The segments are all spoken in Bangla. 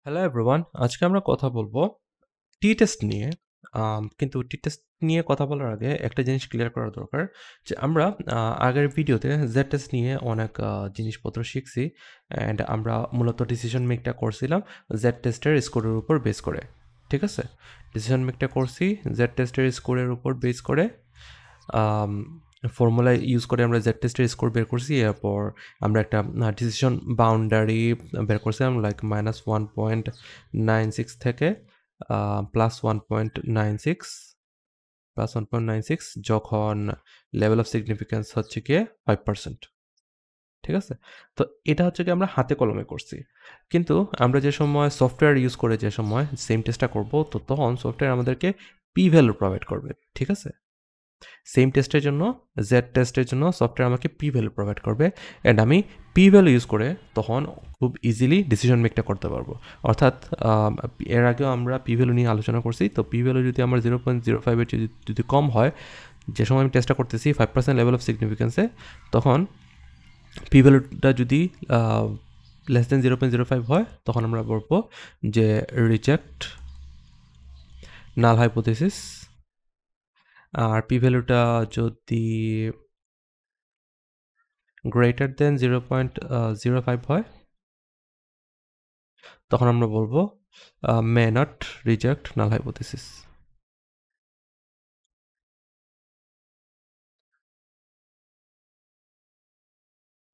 হ্যালো এভরিওয়ান, আজকে আমরা কথা বলবো টি টেস্ট নিয়ে। কিন্তু টি টেস্ট নিয়ে কথা বলার আগে একটা জিনিস ক্লিয়ার করা দরকার যে আমরা আগের ভিডিওতে জেড টেস্ট নিয়ে অনেক জিনিসপত্র শিখছি অ্যান্ড আমরা মূলত ডিসিশন মেকটা করছিলাম জেড টেস্টের স্কোরের উপর বেস করে। ঠিক আছে, ডিসিশন মেকটা করছি জেড টেস্টের স্কোরের উপর বেস করে। ফর্মুলা ইউজ করে আমরা জেড টেস্টের স্কোর বের করছি। এরপর আমরা একটা ডিসিশন বাউন্ডারি বের করছিলাম লাইক -1.96 থেকে +1.96 যখন লেভেল অফ সিগনিফিক্যান্স হচ্ছে গিয়ে 5%। ঠিক আছে, তো এটা হচ্ছে কি আমরা হাতে কলমে করছি। কিন্তু আমরা যে সময় সফটওয়্যার ইউজ করে যে সময় সেম টেস্টটা করব, তো তখন সফটওয়্যার আমাদেরকে পি ভ্যালু প্রোভাইড করবে। ঠিক আছে, সেম টেস্টের জন্য জেড টেস্টের জন্য সফটওয়্যার আমাকে পি ভ্যালু প্রোভাইড করবে অ্যান্ড আমি পি ভ্যালু ইউজ করে তখন খুব ইজিলি ডিসিশন মেকটা করতে পারবো। অর্থাৎ এর আগেও আমরা পি ভ্যালু নিয়ে আলোচনা করছি। তো পি ভ্যালু যদি আমার 0.05-এর যদি কম হয়, যে সময় আমি টেস্টটা করতেছি 5% লেভেল অফ সিগনিফিক্যান্সে, তখন পি ভ্যালুটা যদি <0.05 হয়, তখন আমরা বলবো যে রিজেক্ট নাল হাইপোথিসিস। আর পি ভ্যালুটা যদি গ্রেটার দেন 0.05 হয়, তখন আমরা বলবো may not reject null hypothesis.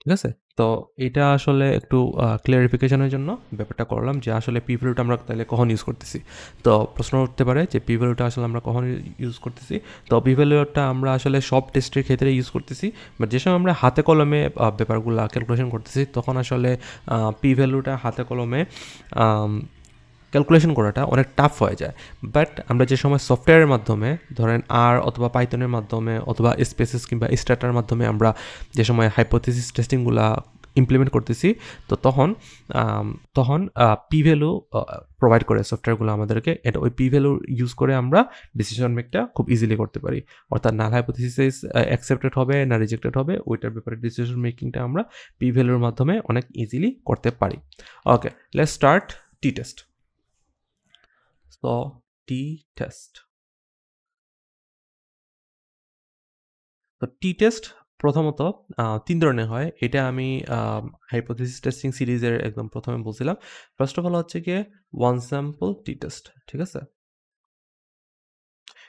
ঠিক আছে, তো এটা আসলে একটু ক্লিয়ারিফিকেশনের জন্য ব্যাপারটা করলাম যে আসলে পি ভ্যালুটা আমরা তাহলে কখন ইউজ করতেছি। তো প্রশ্ন উঠতে পারে যে পি ভ্যালুটা আসলে আমরা কখন ইউজ করতেছি। তো পি ভ্যালুটা আমরা আসলে সব টেস্টের ক্ষেত্রে ইউজ করতেছি, বাট যে সময় আমরা হাতে কলমে ব্যাপারগুলো ক্যালকুলেশন করতেছি, তখন আসলে পি ভ্যালুটা হাতে কলমে ক্যালকুলেশন করাটা অনেক টাফ হয়ে যায়। বাট আমরা যে সময় সফটওয়্যারের মাধ্যমে, ধরেন আর অথবা পাইথনের মাধ্যমে অথবা স্পেসিস কিংবা স্ট্যাটার মাধ্যমে আমরা যে সময় হাইপোথিসিস টেস্টিংগুলা ইমপ্লিমেন্ট করতেছি, তো তখন পি ভ্যালু প্রোভাইড করে সফটওয়্যারগুলো আমাদেরকে। এটা ওই পি ভ্যালু ইউজ করে আমরা ডিসিশন মেকটা খুব ইজিলি করতে পারি। অর্থাৎ নাল হাইপোথিসিস অ্যাকসেপ্টেড হবে না রিজেক্টেড হবে, ওইটার ব্যাপারে ডিসিশন মেকিংটা আমরা পি ভ্যালুর মাধ্যমে অনেক ইজিলি করতে পারি। Okay, let's start t test. So t test, তো টি টেস্ট প্রথমত 3 ধরনের হয়। এটা আমি হাইপোথিসিস টেস্টিং সিরিজের একদম প্রথমে বলছিলাম। ফার্স্ট অফ অল হচ্ছে গিয়ে ওয়ান স্যাম্পল টি টেস্ট। ঠিক আছে,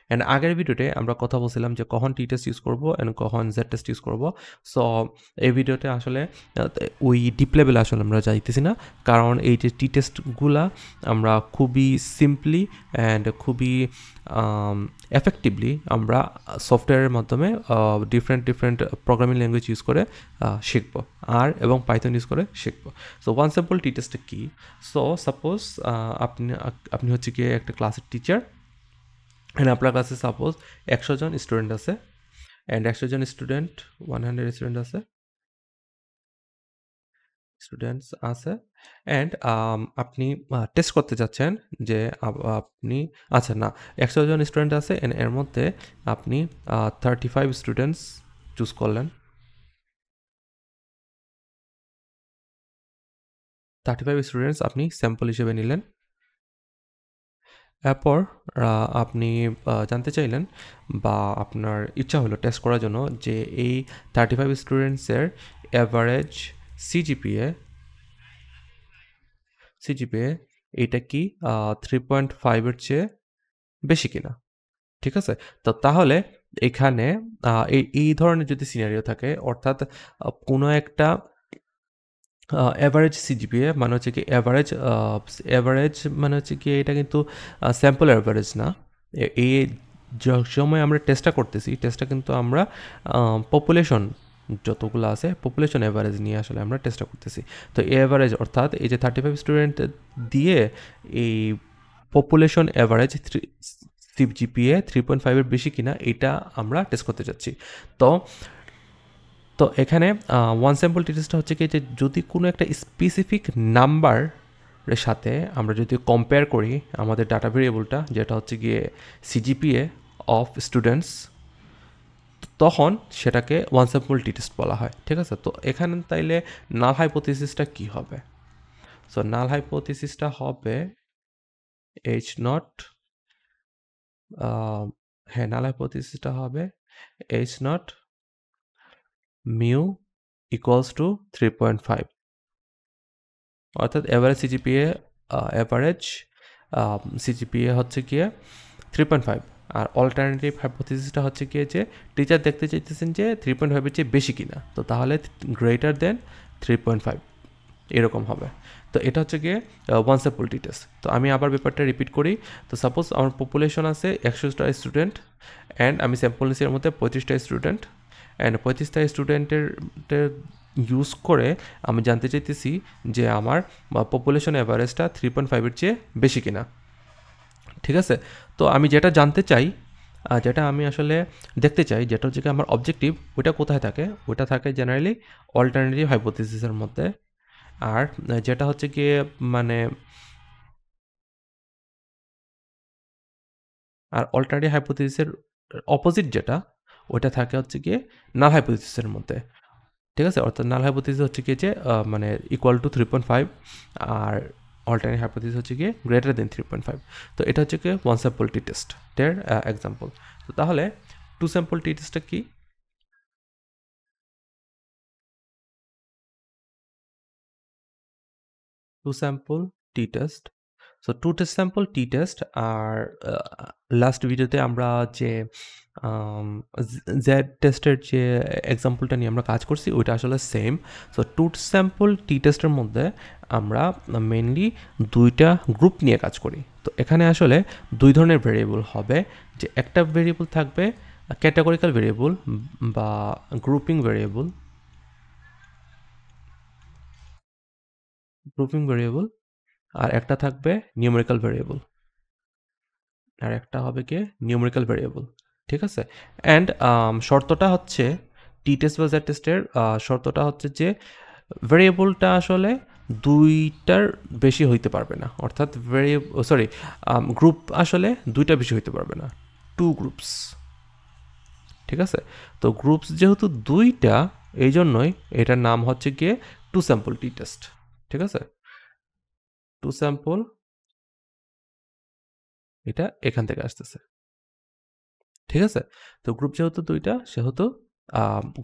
অ্যান্ড আগের ভিডিওতে আমরা কথা বলছিলাম যে কখন টি টেস্ট ইউজ করবো অ্যান্ড কখন জেড টেস্ট ইউজ করবো। সো এই ভিডিওতে আসলে ওই ডিপ লেভেলে আসলে আমরা যাইতেছি না, কারণ এই যে টি টেস্টগুলা আমরা খুবই সিম্পলি অ্যান্ড খুবই এফেক্টিভলি আমরা সফটওয়্যারের মাধ্যমে ডিফারেন্ট প্রোগ্রামিং ল্যাঙ্গুয়েজ ইউজ করে শিখবো, আর এবং পাইথন ইউজ করে শিখবো। সো ওয়ান স্যাম্পল টি টেস্টটা কী? সো সাপোজ আপনি হচ্ছে গিয়ে একটা ক্লাসের টিচার, এন্ড আপনার কাছে সাপোজ 100 জন স্টুডেন্ট আছে, অ্যান্ড 100 জন স্টুডেন্ট 100 স্টুডেন্ট আছে স্টুডেন্টস আছে অ্যান্ড আপনি টেস্ট করতে চাচ্ছেন যে আপনি, আচ্ছা না, 100 জন স্টুডেন্ট আছে অ্যান্ড এর মধ্যে আপনি 35 স্টুডেন্টস চুজ করলেন। 35 স্টুডেন্টস আপনি স্যাম্পল হিসেবে নিলেন। এরপর আপনি জানতে চাইলেন বা আপনার ইচ্ছা হলো টেস্ট করার জন্য যে এই 35 স্টুডেন্টসের অ্যাভারেজ সিজিপিএ এটা কি 3.5-এর চেয়ে বেশি কিনা। ঠিক আছে, তো তাহলে এখানে এই ধরনের যদি সিনারিও থাকে, অর্থাৎ কোনো একটা অ্যাভারেজ সিজিপিএ মানে হচ্ছে কি অ্যাভারেজ মানে হচ্ছে কি এটা কিন্তু স্যাম্পল অ্যাভারেজ না। এই সময় আমরা টেস্টটা করতেছি, টেস্টটা কিন্তু আমরা পপুলেশন যতগুলো আছে পপুলেশন অ্যাভারেজ নিয়ে আসলে আমরা টেস্টটা করতেছি। তো অ্যাভারেজ অর্থাৎ এই যে 35 স্টুডেন্ট দিয়ে এই পপুলেশন অ্যাভারেজ সিজিপিএ 3.5-এর বেশি কিনা এটা আমরা টেস্ট করতে চাচ্ছি। তো তো এখানে ওয়ান স্যাম্পল টি টেস্টটা হচ্ছে কি যে যদি কোনো একটা স্পেসিফিক নাম্বারের সাথে আমরা যদি কম্পেয়ার করি আমাদের ডাটা ভেরিয়েবলটা, যেটা হচ্ছে গিয়ে সিজিপিএ অফ স্টুডেন্টস, তখন সেটাকে ওয়ান স্যাম্পল টি টেস্ট বলা হয়। ঠিক আছে, তো এখানে তাইলে নাল হাইপোথিসিসটা কী হবে? সো নাল হাইপোথিসিসটা হবে এইচ নট, হ্যাঁ নাল হাইপোথিসিসটা হবে H not mu equals to 3.5, অর্থাৎ অ্যাভারেজ সিজিপিএ হচ্ছে গিয়ে 3.5। আর অল্টারনেটিভ হাইপোথিসিসটা হচ্ছে গিয়ে যে টিচার দেখতে চাইতেছেন যে 3.5-এর চেয়ে বেশি কিনা, তো তাহলে গ্রেটার দেন 3.5 এরকম হবে। তো এটা হচ্ছে গিয়ে ওয়ান স্যাম্পল টি টেস্ট। তো আমি আবার ব্যাপারটা রিপিট করি। তো সাপোজ আমার পপুলেশন আছে 100টা স্টুডেন্ট, অ্যান্ড আমি স্যাম্পল নিছি এর মধ্যে 35টা স্টুডেন্ট, অ্যান্ড 35টা স্টুডেন্টের ইউজ করে আমি জানতে চাইতেছি যে আমার পপুলেশন অ্যাভারেজটা 3.5-এর চেয়ে বেশি কিনা। ঠিক আছে, তো আমি যেটা জানতে চাই, যেটা আমি আসলে দেখতে চাই, যেটা হচ্ছে আমার অবজেক্টিভ, ওইটা কোথায় থাকে? ওইটা থাকে জেনারেলি অল্টারনেটিভ হাইপোথিসিসের মধ্যে। আর যেটা হচ্ছে গিয়ে মানে আর অল্টারনেটিভ হাইপোথিসিসের অপোজিট যেটা, ওইটা থাকে হচ্ছে গিয়ে নাল হাইপোথিসিসের মধ্যে। ঠিক আছে, অর্থাৎ নাল হাইপোথিসিস হচ্ছে গিয়ে যে মানে ইকুয়াল টু 3.5, আর অল্টারনেটিভ হাইপোথিসিস হচ্ছে গিয়ে গ্রেটার দেন 3.5। তো এটা হচ্ছে গিয়ে ওয়ান স্যাম্পল টি টেস্ট এর এক্সাম্পল। তো তাহলে টু স্যাম্পল টি টেস্টটা কি? টু স্যাম্পল টি test, so two test sample টি টেস্ট। আর লাস্ট ভিডিওতে আমরা যে জেড টেস্টের যে এক্সাম্পলটা নিয়ে আমরা কাজ করছি, ওইটা আসলে সেম। সো টু স্যাম্পল টি টেস্টের মধ্যে আমরা মেনলি দুইটা গ্রুপ নিয়ে কাজ করি। তো এখানে আসলে দুই ধরনের ভেরিয়েবল হবে, যে একটা ভেরিয়েবল থাকবে ক্যাটাগরিক্যাল ভেরিয়েবল বা গ্রুপিং ভেরিয়েবল, আর একটা থাকবে নিউমেরিক্যাল ভেরিয়েবল, আর একটা হবে কি নিউমেরিক্যাল ভেরিয়েবল। ঠিক আছে, অ্যান্ড শর্তটা হচ্ছে টি টেস্ট বা জেড টেস্টের শর্তটা হচ্ছে যে ভেরিয়েবলটা আসলে দুইটার বেশি হইতে পারবে না, অর্থাৎ গ্রুপ আসলে দুইটা বেশি হইতে পারবে না, টু গ্রুপস। ঠিক আছে, তো গ্রুপস যেহেতু দুইটা, এই জন্যই এটার নাম হচ্ছে গিয়ে টু স্যাম্পল টি টেস্ট। ঠিক আছে, টু স্যাম্পল, এটা এখান থেকে আসতেছে। ঠিক আছে, তো গ্রুপ যেহেতু দুইটা, সেহেতু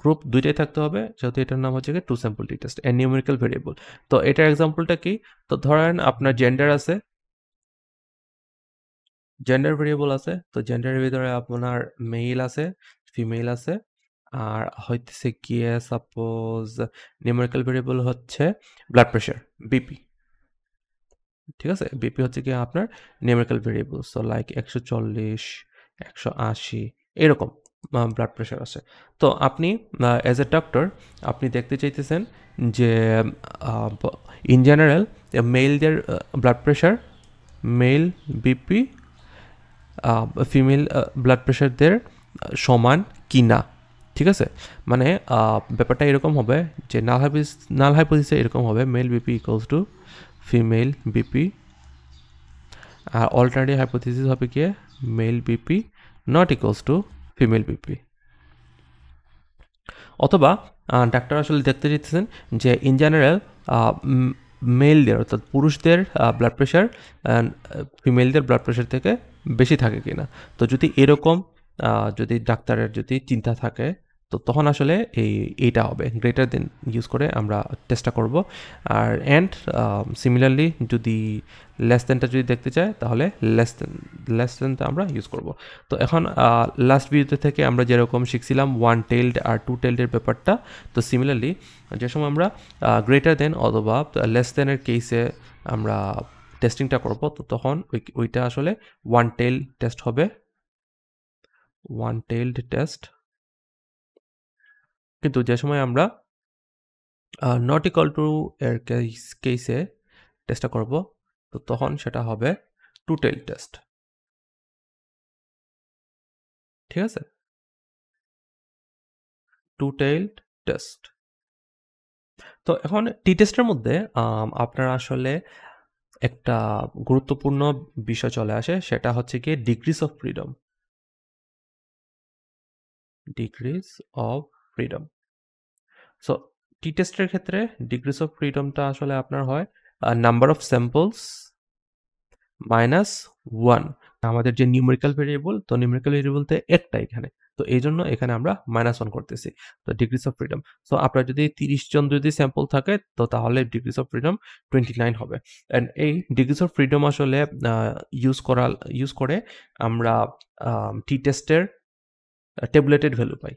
গ্রুপ দুইটাই থাকতে হবে, যেহেতু এটার নাম হচ্ছে two sample T test and numerical variable. তো এটার এক্সাম্পলটা কি? তো ধরেন আপনার জেন্ডার আছে, জেন্ডার ভেরিয়েবল আছে, তো জেন্ডারের ভিতরে আপনার মেল আছে, ফিমেল আছে, আর হইতেছে গিয়ে সাপোজ নিউমেরিক্যাল ভেরিয়েবল হচ্ছে ব্লাড প্রেশার, বিপি। ঠিক আছে, বিপি হচ্ছে কি আপনার নিউমেরিক্যাল ভেরিয়েবল, সো লাইক 140, 180 এরকম ব্লাড প্রেশার আছে। তো আপনি অ্যাজ এ ডক্টর আপনি দেখতে চাইতেছেন যে ইন জেনারেল মেলদের blood pressure, male BP female blood প্রেশারদের সমান কি না। ঠিক আছে, মানে ব্যাপারটা এরকম হবে যে নাল হাইপোথিসিসে এরকম হবে male BP equals to female BP, আর অল্টারনেটিভ হাইপোথিসিস হবে কি male BP not equals to female BP. অথবা ডাক্তার আসলে দেখতে চাইতেছেন যে ইন জেনারেল মেলদের অর্থাৎ পুরুষদের ব্লাড প্রেশার ফিমেলদের ব্লাড প্রেশার থেকে বেশি থাকে কিনা। তো যদি এরকম যদি ডাক্তারের যদি চিন্তা থাকে, তো তখন আসলে এইটা হবে গ্রেটার দেন ইউজ করে আমরা টেস্টটা করব। আর অ্যান্ড সিমিলারলি যদি লেস দেনটা যদি দেখতে চায়, তাহলে লেস দেনটা আমরা ইউজ করব। তো এখন লাস্ট ভিডিওতে থেকে আমরা যেরকম শিখছিলাম ওয়ান টেইলড আর টু টেইলডের ব্যাপারটা, তো সিমিলারলি যে সময় আমরা গ্রেটার দেন অথবা লেস দেনের কেসে আমরা টেস্টিংটা করব, তো তখন ওইটা আসলে ওয়ান টেইল টেস্ট হবে, ওয়ান টেইলড টেস্ট। কিন্তু যে সময় আমরা নট ইকুয়াল টু এর কেসে টেস্টটা করব, তো তখন সেটা হবে টু টেইল টেস্ট। ঠিক আছে, টু টেইলড টেস্ট। তো এখন টি টেস্টের মধ্যে আপনার আসলে একটা গুরুত্বপূর্ণ বিষয় চলে আসে, সেটা হচ্ছে গিয়ে degrees of freedom. Degrees of freedom, so টি টেস্টের ক্ষেত্রে ডিগ্রিজ অফ ফ্রিডমটা আসলে আপনার হয় নাম্বার অফ স্যাম্পলস মাইনাস 1 আমাদের যে নিউমেরিক্যাল ভেরিয়েবল, তো নিউমেরিক্যাল ভেরিয়েবলতে একটা এখানে, তো এই জন্য এখানে আমরা -1 করতেছি। তো ডিগ্রিজ অফ ফ্রিডম, সো আপনার যদি 30 জন যদি স্যাম্পল থাকে তো তাহলে ডিগ্রিজ অফ ফ্রিডম 29 হবে। অ্যান্ড এই ডিগ্রিজ অফ ফ্রিডম আসলে ইউজ করে আমরা টি টেস্টের টেবুলেটেড ভ্যালু পাই।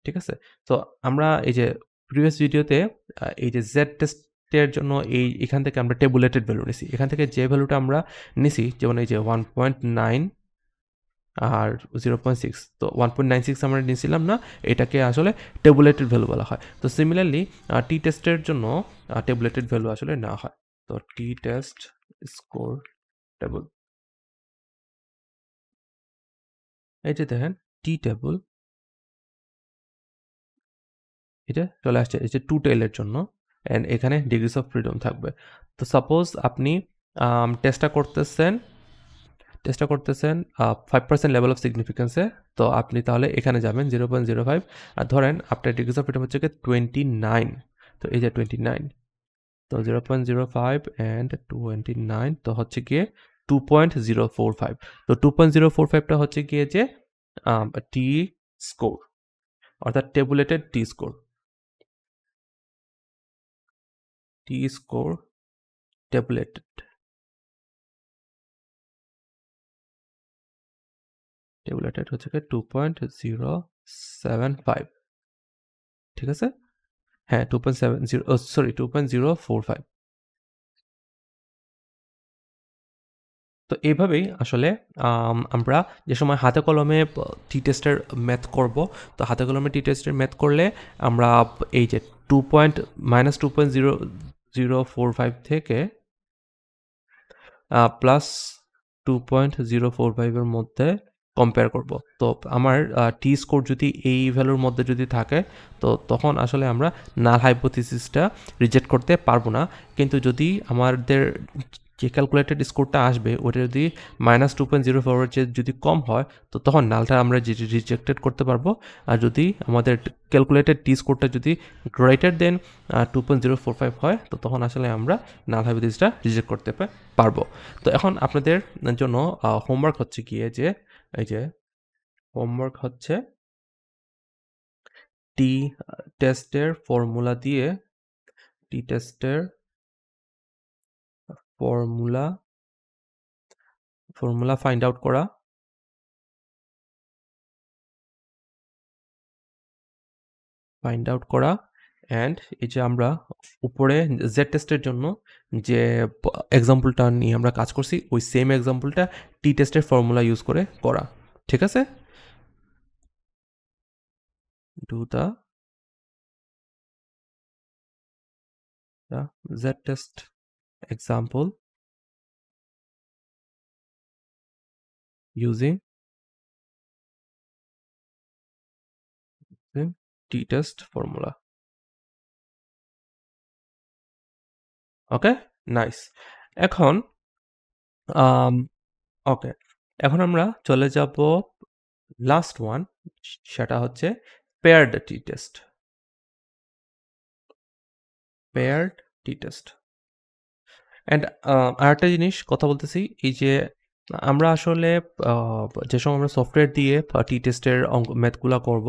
ঠিক আছে, তো আমরা এই যে প্রিভিয়াস ভিডিওতে এই যে জেড টেস্টের জন্য এখান থেকে আমরা টেবুলেটেড ভ্যালু নিছি, এখান থেকে যে ভ্যালুটা আমরা নিছি যেমন এই যে 1.9 আর 0.6, তো 1.96 আমরা নিয়েছিলাম না, এটাকে আসলে টেবুলেটেড ভ্যালু বলা হয়। তো সিমিলারলি টি টেস্টের জন্য টেবুলেটেড ভ্যালু আসলে নেওয়া হয়। তো টি টেস্ট স্কোর টেবল, এই যে দেখেন টি টেবল, এটা চলে আসছে এই যে 2 টেইলের জন্য, অ্যান্ড এখানে ডিগ্রিজ অফ ফ্রিডম থাকবে। তো সাপোজ আপনি টেস্টটা করতেছেন 5% লেভেল অফ সিগনিফিকেন্সে, তো আপনি তাহলে এখানে যাবেন 0.05, আর ধরেন আপনার ডিগ্রিজ অফ ফ্রিডম হচ্ছে 29, তো এই যে 29, তো 0.05 অ্যান্ড 29, তো হচ্ছে গিয়ে 2.045, তো 2.045টা হচ্ছে গিয়ে যে টি স্কোর, অর্থাৎ টেবুলেটেড টি স্কোর, টেবুলেটেড হচ্ছে 2.075, ঠিক আছে, হ্যাঁ 2.045। তো এইভাবেই আসলে আমরা যে সময় হাতে কলমে টি টেস্টের ম্যাথ করব, তো হাতে কলমে টি টেস্টের ম্যাথ করলে আমরা এই যে -2.045 থেকে প্লাস 2.045 এর মধ্যে কম্পেয়ার করব। তো আমার টি স্কোর যদি এই ভ্যালুর মধ্যে যদি থাকে, তো তখন আসলে আমরা নাল হাইপোথিসিসটা রিজেক্ট করতে পারবো না। কিন্তু যদি আমাদের যে ক্যালকুলেটেড স্কোরটা আসবে ওটা যদি -2.04 এর চেয়ে যদি কম হয়, তো তখন নালটা আমরা রিজেক্টেড করতে পারবো। আর যদি আমাদের ক্যালকুলেটেড টি স্কোরটা যদি গ্রেটার দেন 2.045 হয়, তো তখন আসলে আমরা নাল হাইপোথিসিসটা রিজেক্ট করতে পারবো। তো এখন আপনাদের জন্য হোমওয়ার্ক হচ্ছে গিয়ে যে এই যে হোমওয়ার্ক হচ্ছে টি টেস্টের ফর্মুলা দিয়ে টি টেস্টের ফর্মুলা ফাইন্ড আউট করা, অ্যান্ড এই যে আমরা উপরে জেড টেস্টের জন্য যে এক্সাম্পলটা নিয়ে আমরা কাজ করছি ওই সেম এক্সাম্পলটা টি টেস্টের ফর্মুলা ইউজ করে করা। ঠিক আছে, do the Z test example using t-test formula. Okay, nice. এখন ওকে, এখন আমরা চলে যাব লাস্ট ওয়ান, সেটা হচ্ছে পেয়ার্ড টি-টেস্ট। অ্যান্ড আরেকটা জিনিস কথা বলতেছি, এই যে আমরা আসলে যে সময় আমরা সফটওয়্যার দিয়ে টি টেস্টের ম্যাথগুলো করব,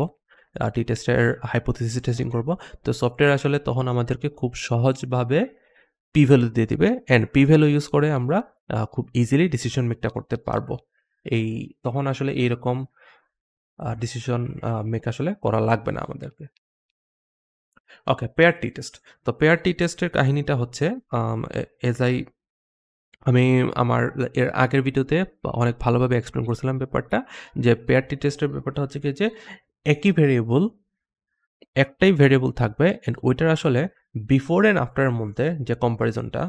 টি টেস্টের হাইপোথিসিস টেস্টিং করব, তো সফটওয়্যার আসলে তখন আমাদেরকে খুব সহজভাবে পি ভ্যালু দিয়ে দিবে, অ্যান্ড পি ভ্যালু ইউজ করে আমরা খুব ইজিলি ডিসিশন মেকটা করতে পারবো। তখন আসলে এইরকম ডিসিশন মেক আসলে করা লাগবে না আমাদেরকে। ওকে, পেয়ার টি টেস্ট। তো পেয়ার টি টেস্টের কাহিনীটা হচ্ছে আমি আমার এর আগের ভিডিওতে অনেক ভালোভাবে এক্সপ্লেন করছিলাম ব্যাপারটা, যে পেয়ার টি টেস্টের ব্যাপারটা হচ্ছে কি যে একটাই ভেরিয়েবল থাকবে, অ্যান্ড ওইটার আসলে বিফোর অ্যান্ড আফটারের মধ্যে যে কম্পারিজনটা,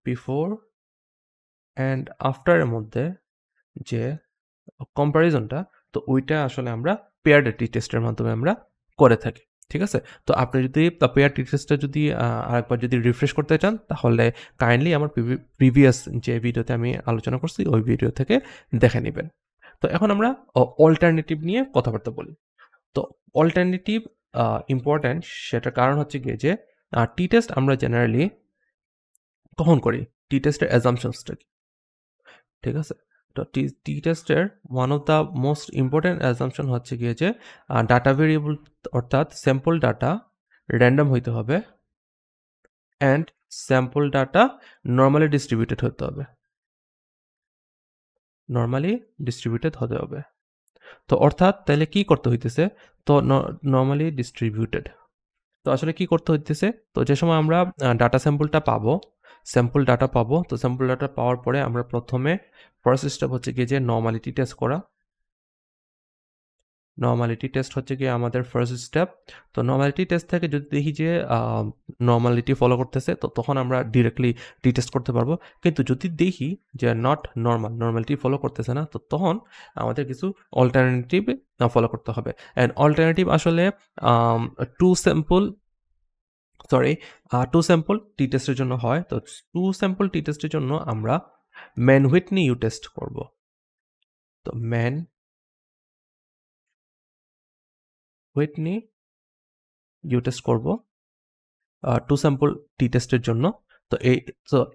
বিফোর অ্যান্ড আফটারের মধ্যে যে কম্পারিজনটা, তো ওইটা আসলে আমরা পেয়ার টি টেস্টের মাধ্যমে আমরা করে থাকি। ঠিক আছে, তো আপনি যদি পেয়ার টি টেস্টটা যদি আরেকবার যদি রিফ্রেশ করতে চান, তাহলে কাইন্ডলি আমার প্রিভিয়াস যে ভিডিওতে আমি আলোচনা করছি ওই ভিডিও থেকে দেখে নেবেন। তো এখন আমরা অল্টারনেটিভ নিয়ে কথাবার্তা বলি। তো অল্টারনেটিভ ইম্পর্ট্যান্ট, সেটার কারণ হচ্ছে গিয়ে যে টি টেস্ট আমরা জেনারেলি কখন করি? টি টেস্টের অ্যাজাম্পশনসটা কি? ঠিক আছে? তো টি টেস্টের one of the most important assumption হচ্ছে গিয়ে যে ডাটা ভেরিয়েবল অর্থাৎ স্যাম্পল ডাটা র্যান্ডম হইতে হবে and sample data normally distributed হতে হবে। নরমালি ডিস্ট্রিবিউটেড হতে হবে। তো অর্থাৎ তাহলে কি করতে হইতেছে? তো নরমালি ডিস্ট্রিবিউটেড। তো আসলে কি করতে হইতেছে? তো যে সময় আমরা ডাটা স্যাম্পলটা পাবো, স্যাম্পল ডাটা পাবো, তো স্যাম্পল ডাটা পাওয়ার পরে আমরা প্রথমে ফার্স্ট স্টেপ হচ্ছে গিয়ে যে নরমালিটি টেস্ট করা। নরমালিটি টেস্ট হচ্ছে গিয়ে আমাদের ফার্স্ট স্টেপ। তো নরমালিটি টেস্ট থেকে যদি দেখি যে নরমালিটি ফলো করতেছে, তো তখন আমরা ডিরেক্টলি টি টেস্ট করতে পারবো। কিন্তু যদি দেখি যে নট নর্মাল, নরমালিটি ফলো করতেছে না, তো তখন আমাদের কিছু অল্টারনেটিভ ফলো করতে হবে। অ্যান্ড অল্টারনেটিভ আসলে টু স্যাম্পল টু স্যাম্পল টি টেস্টের জন্য হয়। তো টু স্যাম্পল টি টেস্টের জন্য আমরা ম্যান হুইটনি ইউ টেস্ট করব। তো ম্যান হুইটনি ইউ টেস্ট করব টু স্যাম্পল টি টেস্টের জন্য। তো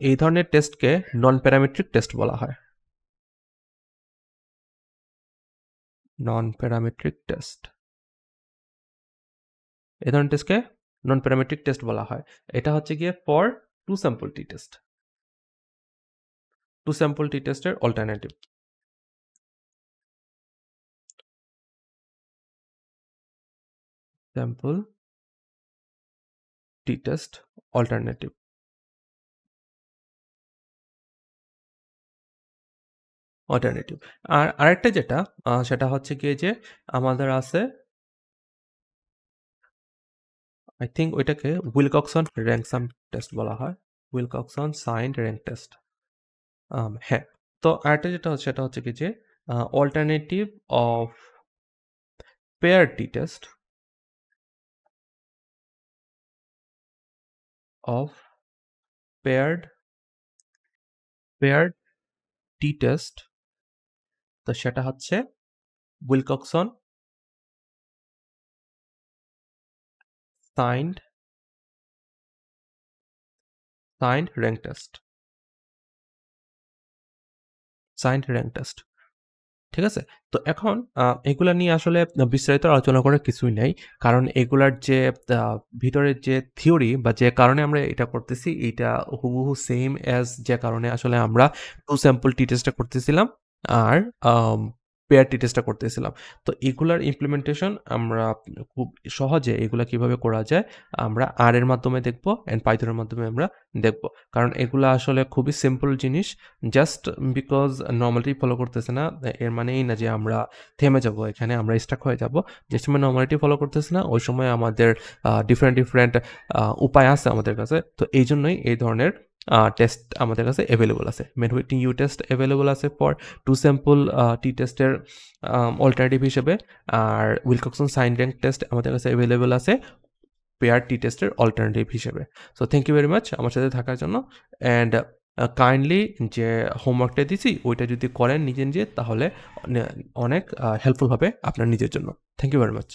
এই ধরনের টেস্টকে নন প্যারামেট্রিক টেস্ট বলা হয়। নন প্যারামেট্রিক টেস্ট, এই ধরনের টেস্টকে নন প্যারামেট্রিক টেস্ট বলা হয়। এটা হচ্ছে গিয়ে for two sample T test. Two sample টি টেস্টের অল্টারনেটিভ। স্যাম্পল টি টেস্ট অল্টারনেটিভ। অল্টারনেটিভ। আর আরেকটা যেটা সেটা হচ্ছে গিয়ে যে আমাদের আছে, আই থিঙ্ক ওইটাকে উইলকক্সন র্যাঙ্ক সাম টেস্ট বলা হয়। Wilcoxon signed rank test. হ্যাঁ। তো আরেকটা যেটা হচ্ছে সেটা হচ্ছে কি যে alternative of pair t test of paired paired t test. তো সেটা হচ্ছে Wilcoxon signed rank test. Signed rank test. ঠিক আছে? তো এখন এগুলা নিয়ে আসলে বিস্তারিত আলোচনা করার কিছুই নাই। কারণ এগুলার যে আ ভিতরের যে থিওরি বা যে কারণে আমরা এটা করতেছি, এইটা হুবহু সেম অ্যাজ যে কারণে আসলে আমরা টু স্যাম্পল টি টেস্টটা করতেছিলাম আর আম পেয়ার টি টেস্টটা করতেছিলাম। তো এগুলার ইমপ্লিমেন্টেশন আমরা খুব সহজে এগুলা কিভাবে করা যায় আমরা R এর মাধ্যমে দেখব অ্যান্ড Python এর মাধ্যমে আমরা দেখব। কারণ এগুলা আসলে খুবই সিম্পল জিনিস। জাস্ট বিকজ নরমালিটি ফলো করতেছে না, এর মানে এই না যে আমরা থেমে যাব এখানে, আমরা স্টাক হয়ে যাব। যে সময় নরমালিটি ফলো করতেছে না, ওই সময় আমাদের ডিফারেন্ট উপায় আছে আমাদের কাছে। তো এই জন্যই এই ধরনের টেস্ট আমাদের কাছে অ্যাভেলেবল আছে। ম্যানহুইটনি ইউ টেস্ট অ্যাভেলেবল আছে ফর টু স্যাম্পল টি টেস্টের অল্টারনেটিভ হিসেবে। আর উইলকক্সন সাইন র্যাঙ্ক টেস্ট আমাদের কাছে অ্যাভেলেবল আছে পেয়ার টি টেস্টের অল্টারনেটিভ হিসেবে। So thank you very much আমার সাথে থাকার জন্য। অ্যান্ড কাইন্ডলি যে হোমওয়ার্কটা দিছি ওইটা যদি করেন নিজে নিজে, তাহলে অনেক হেল্পফুল হবে আপনার নিজের জন্য। Thank you very much.